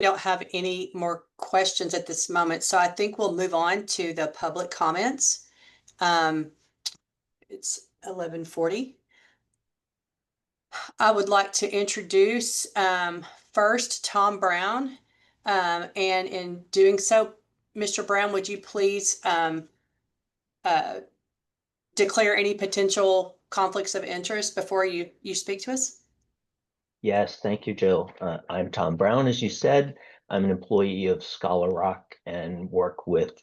We don't have any more questions at this moment, so I think we'll move on to the public comments. It's 11:40. I would like to introduce first Tom Brown. And in doing so, Mr. Brown, would you please uh, declare any potential conflicts of interest before you speak to us? Yes, thank you, Jill. I'm Tom Brown, as you said. I'm an employee of Scholar Rock and work with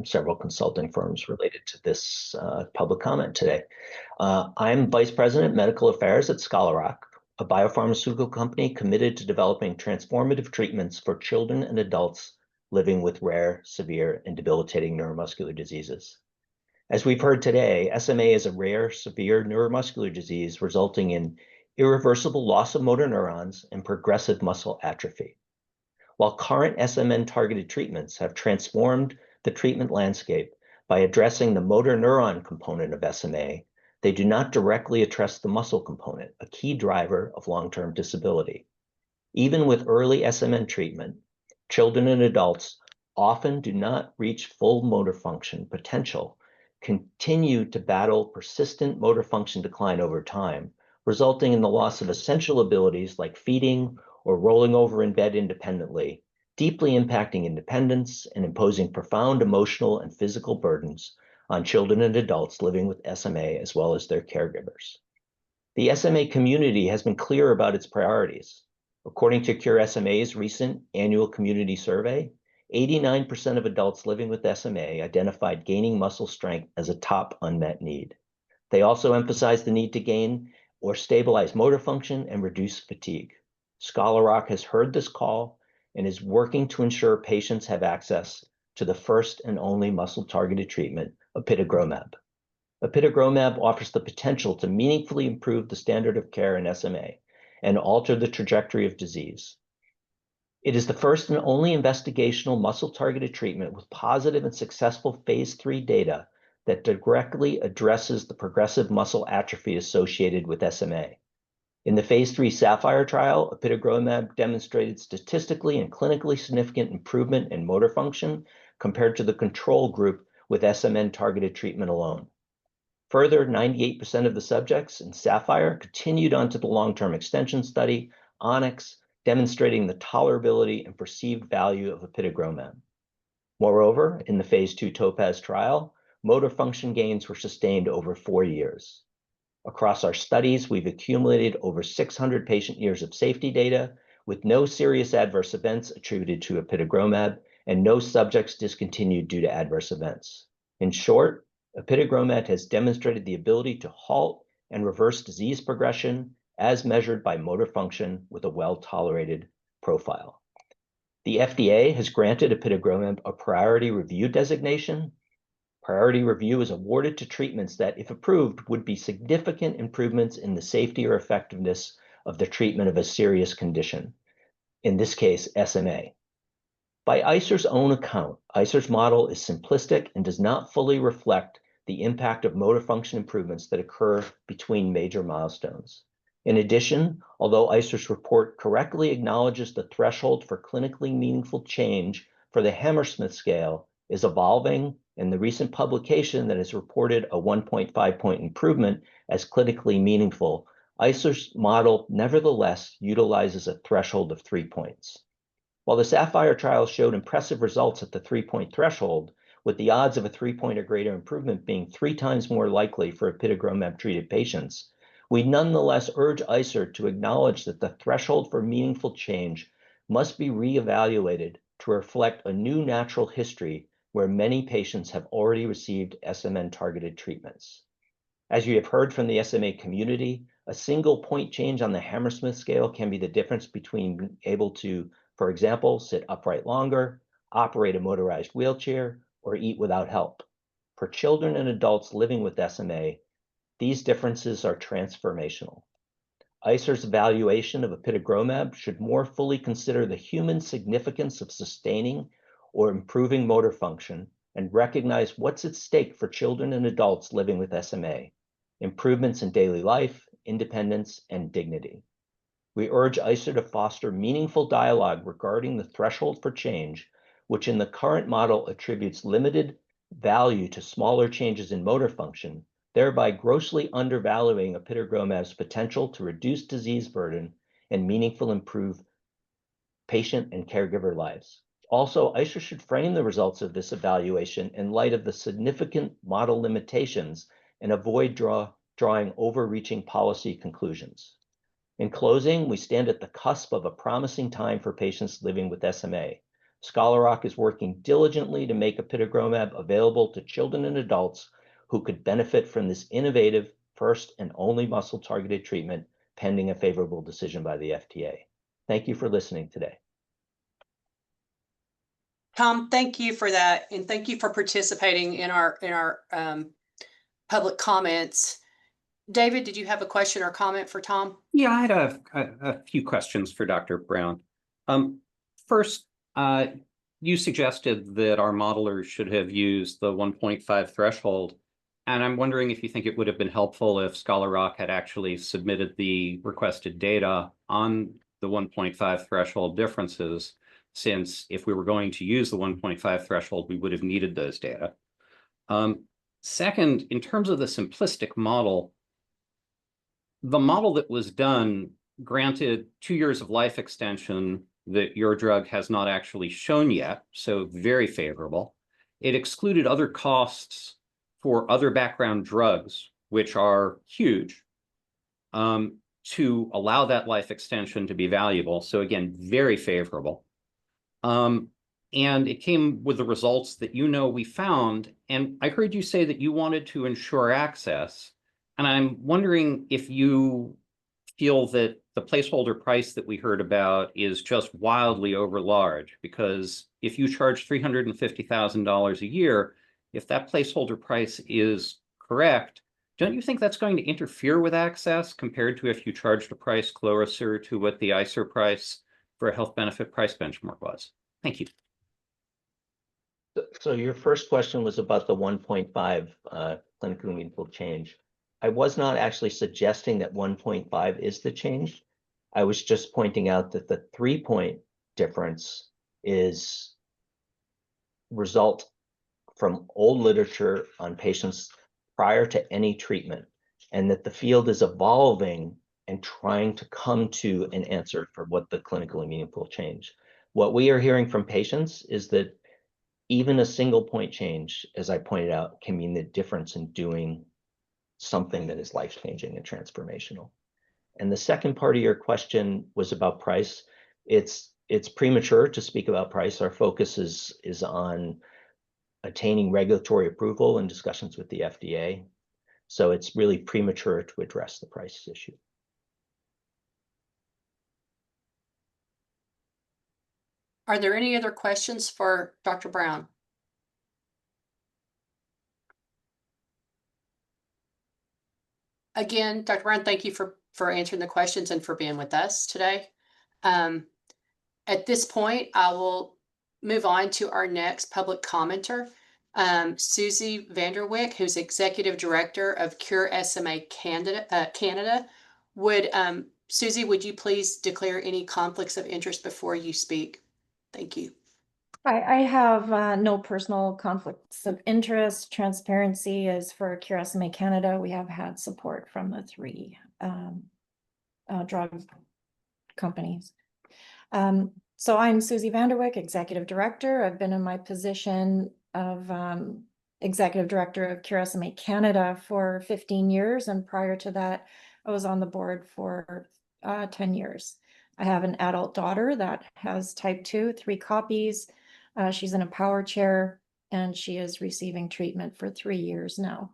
several consulting firms related to this public comment today. I'm Vice President, Medical Affairs at Scholar Rock, a biopharmaceutical company committed to developing transformative treatments for children and adults living with rare, severe, and debilitating neuromuscular diseases. As we've heard today, SMA is a rare, severe neuromuscular disease resulting in irreversible loss of motor neurons and progressive muscle atrophy. While current SMN-targeted treatments have transformed the treatment landscape by addressing the motor neuron component of SMA, they do not directly address the muscle component, a key driver of long-term disability. Even with early SMN treatment, children and adults often do not reach full motor function potential, continue to battle persistent motor function decline over time, resulting in the loss of essential abilities like feeding or rolling over in bed independently, deeply impacting independence and imposing profound emotional and physical burdens on children and adults living with SMA as well as their caregivers. The SMA community has been clear about its priorities. According to Cure SMA's recent annual community survey, 89% of adults living with SMA identified gaining muscle strength as a top unmet need. They also emphasized the need to gain or stabilize motor function and reduce fatigue. Scholar Rock has heard this call and is working to ensure patients have access to the first and only muscle-targeted treatment, apitegromab. Apitegromab offers the potential to meaningfully improve the standard of care in SMA and alter the trajectory of disease. It is the first and only investigational muscle-targeted treatment with positive and successful phase 3 data that directly addresses the progressive muscle atrophy associated with SMA. In the phase 3 SAPPHIRE trial, apitegromab demonstrated statistically and clinically significant improvement in motor function compared to the control group with SMN-targeted treatment alone. Further, 98% of the subjects in SAPPHIRE continued onto the long-term extension study, ONYX, demonstrating the tolerability and perceived value of apitegromab. Moreover, in the phase 2 TOPAZ trial, motor function gains were sustained over 4 years. Across our studies, we've accumulated over 600 patient years of safety data with no serious adverse events attributed to apitegromab and no subjects discontinued due to adverse events. In short, apitegromab has demonstrated the ability to halt and reverse disease progression as measured by motor function with a well-tolerated profile. The FDA has granted apitegromab a priority review designation. Priority review is awarded to treatments that, if approved, would be significant improvements in the safety or effectiveness of the treatment of a serious condition, in this case, SMA. By ICER's own account, ICER's model is simplistic and does not fully reflect the impact of motor function improvements that occur between major milestones. In addition, although ICER's report correctly acknowledges the threshold for clinically meaningful change for the Hammersmith scale is evolving, and the recent publication that has reported a 1.5-point improvement as clinically meaningful, ICER's model nevertheless utilizes a threshold of 3 points. While the SAPPHIRE trial showed impressive results at the 3-point threshold, with the odds of a 3-point or greater improvement being 3 times more likely for apitegromab-treated patients, we nonetheless urge ICER to acknowledge that the threshold for meaningful change must be reevaluated to reflect a new natural history where many patients have already received SMN-targeted treatments. As you have heard from the SMA community, a single point change on the Hammersmith scale can be the difference between being able to, for example, sit upright longer, operate a motorized wheelchair, or eat without help. For children and adults living with SMA, these differences are transformational. ICER's evaluation of apitegromab should more fully consider the human significance of sustaining or improving motor function and recognize what's at stake for children and adults living with SMA: improvements in daily life, independence, and dignity. We urge ICER to foster meaningful dialogue regarding the threshold for change, which in the current model attributes limited value to smaller changes in motor function, thereby grossly undervaluing apitegromab's potential to reduce disease burden and meaningfully improve patient and caregiver lives. Also, ICER should frame the results of this evaluation in light of the significant model limitations and avoid drawing overreaching policy conclusions. In closing, we stand at the cusp of a promising time for patients living with SMA. Scholar Rock is working diligently to make apitegromab available to children and adults who could benefit from this innovative, first and only muscle-targeted treatment pending a favorable decision by the FDA. Thank you for listening today. Tom, thank you for that, and thank you for participating in our public comments. David, did you have a question or comment for Tom? Yeah, I had a few questions for Dr. Brown. First, you suggested that our modelers should have used the 1.5 threshold, and I'm wondering if you think it would have been helpful if Scholar Rock had actually submitted the requested data on the 1.5 threshold differences, since if we were going to use the 1.5 threshold, we would have needed those data. Second, in terms of the simplistic model, the model that was done granted 2 years of life extension that your drug has not actually shown yet, so very favorable. It excluded other costs for other background drugs, which are huge, to allow that life extension to be valuable. So again, very favorable. And it came with the results that we found. And I heard you say that you wanted to ensure access. And I'm wondering if you feel that the placeholder price that we heard about is just wildly overlarge, because if you charge $350,000 a year, if that placeholder price is correct, don't you think that's going to interfere with access compared to if you charged a price closer to what the ICER price for a health benefit price benchmark was? Thank you. So your first question was about the 1.5 clinically meaningful change. I was not actually suggesting that 1.5 is the change. I was just pointing out that the 3-point difference is result from old literature on patients prior to any treatment, and that the field is evolving and trying to come to an answer for what the clinically meaningful change. What we are hearing from patients is that even a single point change, as I pointed out, can mean the difference in doing something that is life-changing and transformational. And the second part of your question was about price. It's premature to speak about price. Our focus is on attaining regulatory approval and discussions with the FDA. So it's really premature to address the price issue. Are there any other questions for Dr. Brown? Again, Dr. Brown, thank you for answering the questions and for being with us today. At this point, I will move on to our next public commenter, Susie Vanderwick, who's Executive Director of Cure SMA Canada. Susie, would you please declare any conflicts of interest before you speak? Thank you. I have no personal conflicts of interest. Transparency is for Cure SMA Canada. We have had support from the 3 drug companies. So I'm Susie Vanderwick, Executive Director. I've been in my position of Executive Director of Cure SMA Canada for 15 years. And prior to that, I was on the board for 10 years. I have an adult daughter that has type 2, 3 copies. She's in a power chair and she is receiving treatment for 3 years now.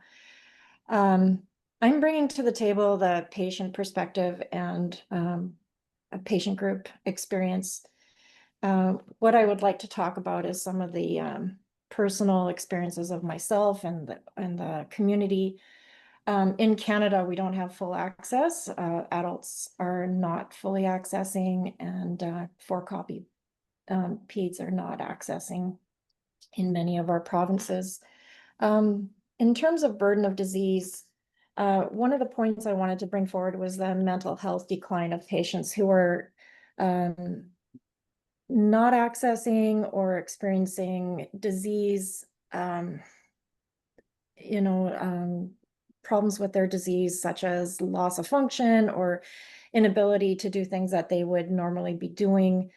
I'm bringing to the table the patient perspective and a patient group experience. What I would like to talk about is some of the personal experiences of myself and the community. In Canada, we don't have full access. Adults are not fully accessing, and 4-copy peds are not accessing in many of our provinces. In terms of burden of disease, One of the points I wanted to bring forward was the mental health decline of patients who are not accessing or experiencing disease, problems with their disease, such as loss of function or inability to do things that they would normally be doing.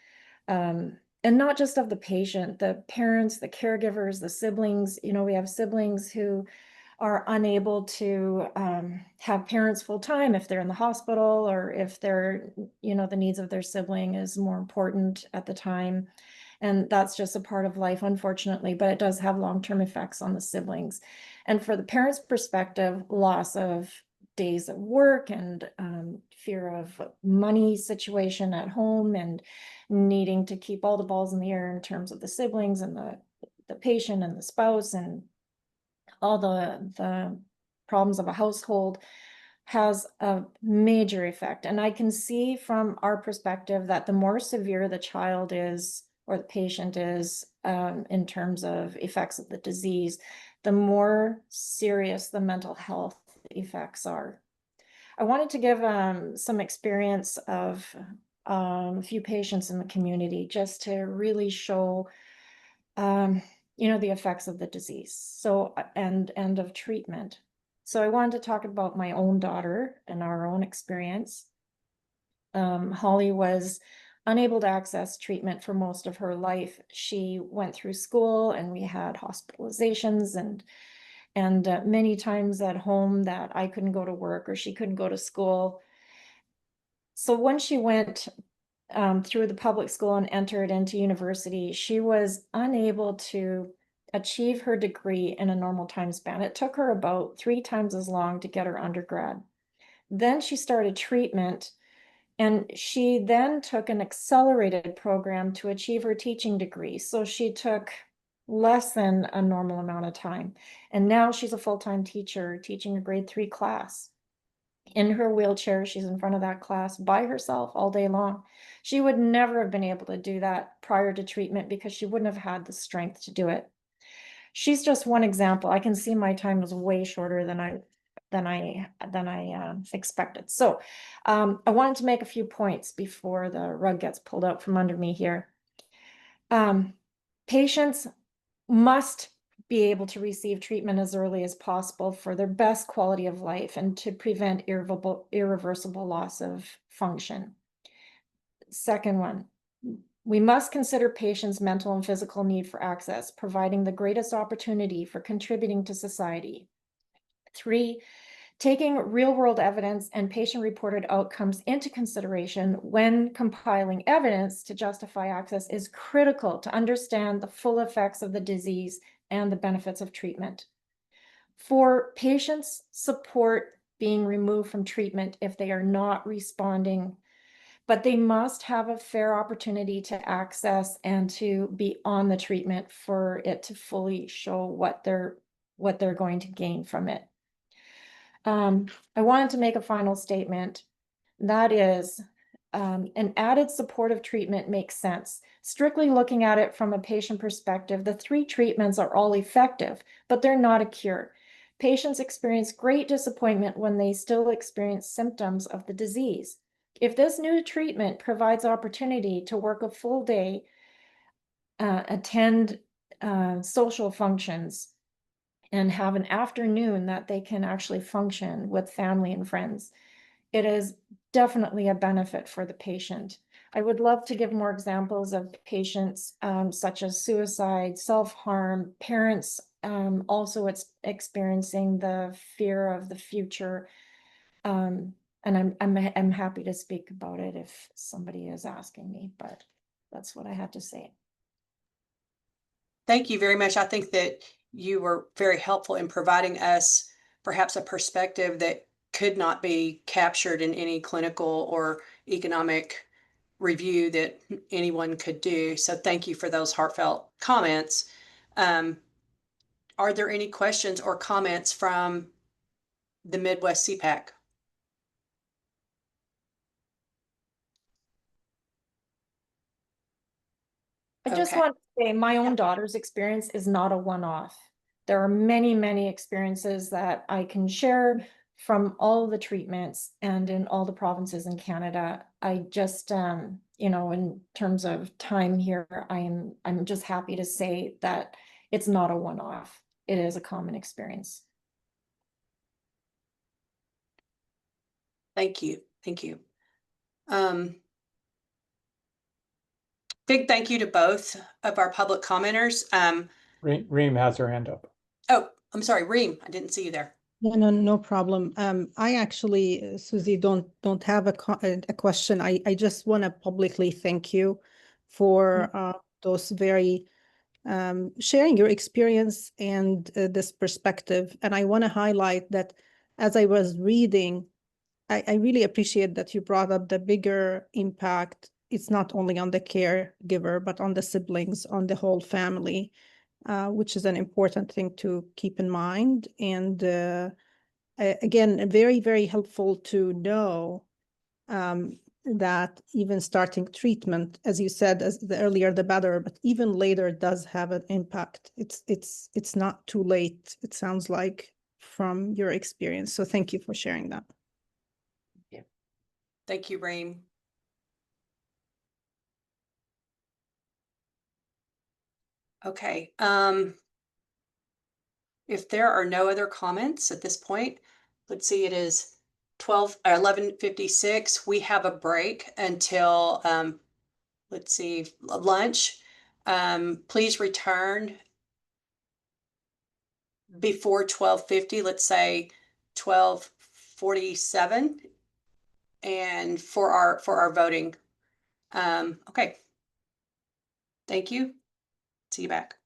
And not just of the patient, the parents, the caregivers, the siblings. We have siblings who are unable to have parents full time if they're in the hospital, or if they're, the needs of their sibling is more important at the time. And that's just a part of life, unfortunately, but it does have long-term effects on the siblings. And for the parents' perspective, loss of days of work and fear of money situation at home, and needing to keep all the balls in the air in terms of the siblings and the patient and the spouse, and all the problems of a household, has a major effect. And I can see from our perspective that the more severe the child is, or the patient is, in terms of effects of the disease, the more serious the mental health effects are. I wanted to give some experience of a few patients in the community, just to really show the effects of the disease, so and of treatment. So I wanted to talk about my own daughter and our own experience. Holly was unable to access treatment for most of her life. She went through school, and we had hospitalizations and many times at home that I couldn't go to work or she couldn't go to school. So when she went through the public school and entered into university, she was unable to achieve her degree in a normal time span. It took her about 3 times as long to get her undergrad. Then she started treatment, and she then took an accelerated program to achieve her teaching degree. So she took less than a normal amount of time. And now she's a full-time teacher teaching a grade 3 class. In her wheelchair, she's in front of that class by herself all day long. She would never have been able to do that prior to treatment, because she wouldn't have had the strength to do it. She's just one example. I can see my time was way shorter than I expected. So I wanted to make a few points before the rug gets pulled out from under me here. Patients must be able to receive treatment as early as possible for their best quality of life and to prevent irreversible loss of function. Second one, we must consider patients' mental and physical need for access, providing the greatest opportunity for contributing to society. 3, taking real-world evidence and patient-reported outcomes into consideration when compiling evidence to justify access is critical to understand the full effects of the disease and the benefits of treatment. 4, patients support being removed from treatment if they are not responding, but they must have a fair opportunity to access and to be on the treatment for it to fully show what they're going to gain from it. I wanted to make a final statement. That is, an added supportive treatment makes sense. Strictly looking at it from a patient perspective, the 3 treatments are all effective, but they're not a cure. Patients experience great disappointment when they still experience symptoms of the disease. If this new treatment provides opportunity to work a full day, attend social functions, and have an afternoon that they can actually function with family and friends, it is definitely a benefit for the patient. I would love to give more examples of patients such as suicide, self-harm, parents also experiencing the fear of the future. And I'm happy to speak about it if somebody is asking me, but that's what I had to say. Thank you very much. I think that you were very helpful in providing us perhaps a perspective that could not be captured in any clinical or economic review that anyone could do. So thank you for those heartfelt comments. Are there any questions or comments from the Midwest CEPAC? I just Okay. want to say my own daughter's experience is not a one-off. There are many, many experiences that I can share from all the treatments and in all the provinces in Canada. I just, you know, in terms of time here, I'm just happy to say that it's not a one-off. It is a common experience. Thank you. Thank you. Big thank you to both of our public commenters. Reem has her hand up. Oh, I'm sorry, Reem, I didn't see you there. No problem. I actually, Susie, don't have a question. I just want to publicly thank you for those very sharing your experience and this perspective. And I want to highlight that as I was reading, I really appreciate that you brought up the bigger impact. It's not only on the caregiver, but on the siblings, on the whole family, which is an important thing to keep in mind. And again, very, very helpful to know that even starting treatment, as you said, as the earlier the better, but even later does have an impact. It's not too late, it sounds like, from your experience. So thank you for sharing that. Thank you, Reem. Okay, if there are no other comments at this point, let's see, it is 11:56. We have a break until, let's see, lunch. Please return before 12:50, let's say 12:47, and for our voting. Okay. Thank you. See you back.